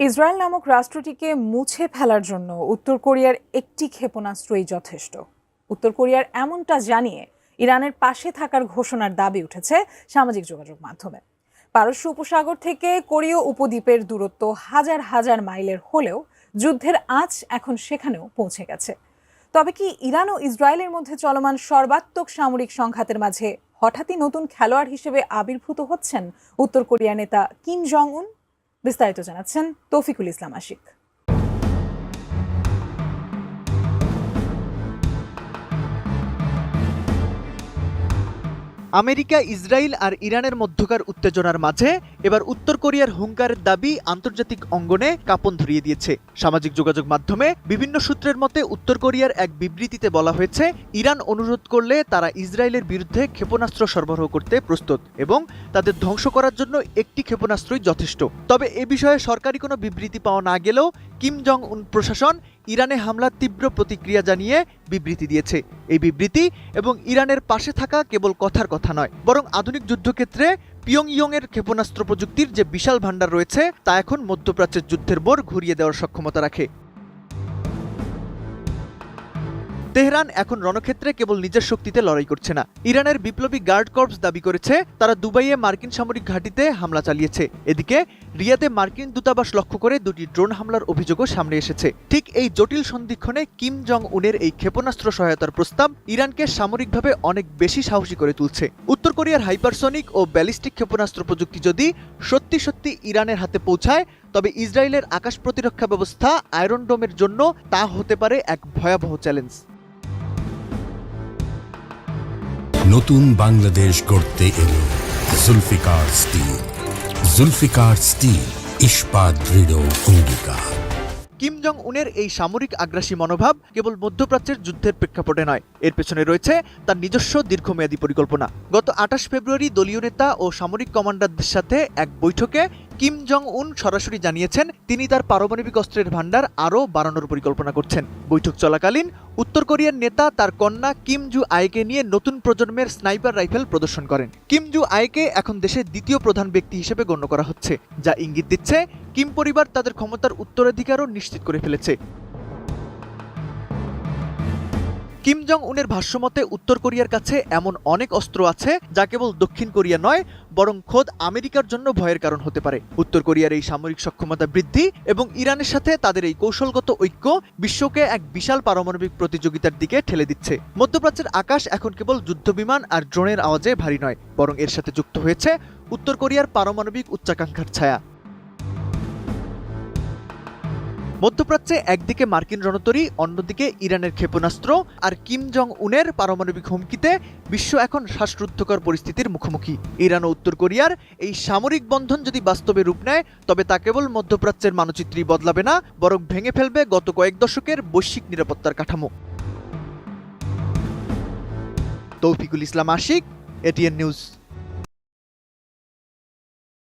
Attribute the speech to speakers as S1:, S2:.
S1: Israel নামক রাষ্ট্রটিকে মুছে ফেলার জন্য উত্তর কোরিয়ার একটি ক্ষেপণাস্ত্রই যথেষ্ট। উত্তর কোরিয়ার এমনটা জানিয়ে ইরানের পাশে থাকার ঘোষণার দাবি উঠেছে সামাজিক যোগাযোগ মাধ্যমে। পারস্য উপসাগর থেকে কোরীয় উপদ্বীপের দূরত্ব হাজার হাজার মাইলের হলেও যুদ্ধের আঁচ এখন সেখানেও পৌঁছে গেছে। তবে কি ইরান ও ইসরায়েলের মধ্যে চলমান সর্বাত্মক সামরিক সংঘাতের মাঝে হঠাৎই নতুন খেলোয়াড় হিসেবে আবির্ভূত হচ্ছেন উত্তর কোরিয়ার নেতা কিম জং উন? বিস্তারিত জানাচ্ছেন তৌফিকুল ইসলাম আশিক।
S2: আমেরিকা, ইসরায়েল আর ইরানের মধ্যকার উত্তেজনার মাঝে এবার উত্তর কোরিয়ার হুঙ্কারের দাবি আন্তর্জাতিক অঙ্গনে কাঁপন ধরিয়ে দিয়েছে। সামাজিক যোগাযোগ মাধ্যমে বিভিন্ন সূত্রের মতে উত্তর কোরিয়ার এক বিবৃতিতে বলা হয়েছে, ইরান অনুরোধ করলে তারা ইসরায়েলের বিরুদ্ধে ক্ষেপণাস্ত্র সরবরাহ করতে প্রস্তুত এবং তাদের ধ্বংস করার জন্য একটি ক্ষেপণাস্ত্রই যথেষ্ট। তবে এ বিষয়ে সরকারি কোনো বিবৃতি পাওয়া না গেলেও কিম জং উন প্রশাসন ইরানে হামলার তীব্র প্রতিক্রিয়া জানিয়ে বিবৃতি দিয়েছে। এই বিবৃতি এবং ইরানের পাশে থাকা কেবল কথার কথা নয়, বরং আধুনিক যুদ্ধক্ষেত্রে পিয়ংইয়ংয়ের ক্ষেপণাস্ত্র প্রযুক্তির যে বিশাল ভাণ্ডার রয়েছে তা এখন মধ্যপ্রাচ্যের যুদ্ধের বোর ঘুরিয়ে দেওয়ার সক্ষমতা রাখে। তেহরান এখন রণক্ষেত্রে কেবল নিজের শক্তিতে লড়াই করছে না। ইরানের বিপ্লবী গার্ড কর্পস দাবি করেছে তারা দুবাইয়ে মার্কিন সামরিক ঘাঁটিতে হামলা চালিয়েছে। এদিকে রিয়াদে মার্কিন দূতাবাস লক্ষ্য করে দুটি ড্রোন হামলার অভিযোগও সামনে এসেছে। ঠিক এই জটিল সন্ধিক্ষণে কিম জং উনের এই ক্ষেপণাস্ত্র সহায়তার প্রস্তাব ইরানকে সামরিকভাবে অনেক বেশি সাহসী করে তুলছে। উত্তর কোরিয়ার হাইপারসনিক ও ব্যালিস্টিক ক্ষেপণাস্ত্র প্রযুক্তি যদি সত্যি সত্যি ইরানের হাতে পৌঁছায়, তবে ইসরায়েলের আকাশ প্রতিরক্ষা ব্যবস্থা আয়রন ডোমের জন্য তা হতে পারে এক ভয়াবহ চ্যালেঞ্জ।
S3: নতুন বাংলাদেশ গড়তে এলো জুলফিকার স্টিল। জুলফিকার স্টিল, ইস্পাত দৃঢ় অঙ্গীকার।
S2: কিম জং উনের এই সামরিক আগ্রাসী মনোভাব কেবল মধ্যপ্রাচ্যের যুদ্ধের প্রেক্ষাপটে নয়, এর পেছনে রয়েছে তার নিজস্ব দীর্ঘমেয়াদী পরিকল্পনা। গত 28 ফেব্রুয়ারি দলীয় নেতা ও সামরিক কমান্ডারদের সাথে এক বৈঠকে কিম জং উন সরাসরি জানিয়েছেন তিনি তার পারমাণবিক অস্ত্রের ভান্ডার আরও বাড়ানোর পরিকল্পনা করছেন। বৈঠক চলাকালীন উত্তর কোরিয়ার নেতা তার কন্যা কিম জু আয়েকে নিয়ে নতুন প্রজন্মের স্নাইপার রাইফেল প্রদর্শন করেন। কিম জু আয়েকে এখন দেশের দ্বিতীয় প্রধান ব্যক্তি হিসেবে গণ্য করা হচ্ছে, যা ইঙ্গিত দিচ্ছে কিম পরিবার তাদের ক্ষমতার উত্তরাধিকারও নিশ্চিত করে ফেলেছে। কিম জং উনের ভাষ্যমতে উত্তর কোরিয়ার কাছে এমন অনেক অস্ত্র আছে যা কেবল দক্ষিণ কোরিয়া নয়, বরং খোদ আমেরিকার জন্য ভয়ের কারণ হতে পারে। উত্তর কোরিয়ার এই সামরিক সক্ষমতা বৃদ্ধি এবং ইরানের সাথে তাদের এই কৌশলগত ঐক্য বিশ্বকে এক বিশাল পারমাণবিক প্রতিযোগিতার দিকে ঠেলে দিচ্ছে। মধ্যপ্রাচ্যের আকাশ এখন কেবল যুদ্ধবিমান আর ড্রোনের আওয়াজে ভারী নয়, বরং এর সাথে যুক্ত হয়েছে উত্তর কোরিয়ার পারমাণবিক উচ্চাকাঙ্ক্ষার ছায়া। মধ্যপ্রাচ্যে একদিকে মার্কিন রণতরী, অন্যদিকে ইরানের ক্ষেপণাস্ত্র আর কিম জং উনের পারমাণবিক হুমকিতে বিশ্ব এখন শ্বাসরুদ্ধকর পরিস্থিতির মুখোমুখি। ইরান ও উত্তর কোরিয়ার এই সামরিক বন্ধন যদি বাস্তবে রূপ নেয়, তবে তা কেবল মধ্যপ্রাচ্যের মানচিত্রই বদলাবে না, বরং ভেঙে ফেলবে গত কয়েক দশকের বৈশ্বিক নিরাপত্তার কাঠামো। তৌফিকুল ইসলাম আশিক, এটিএন নিউজ।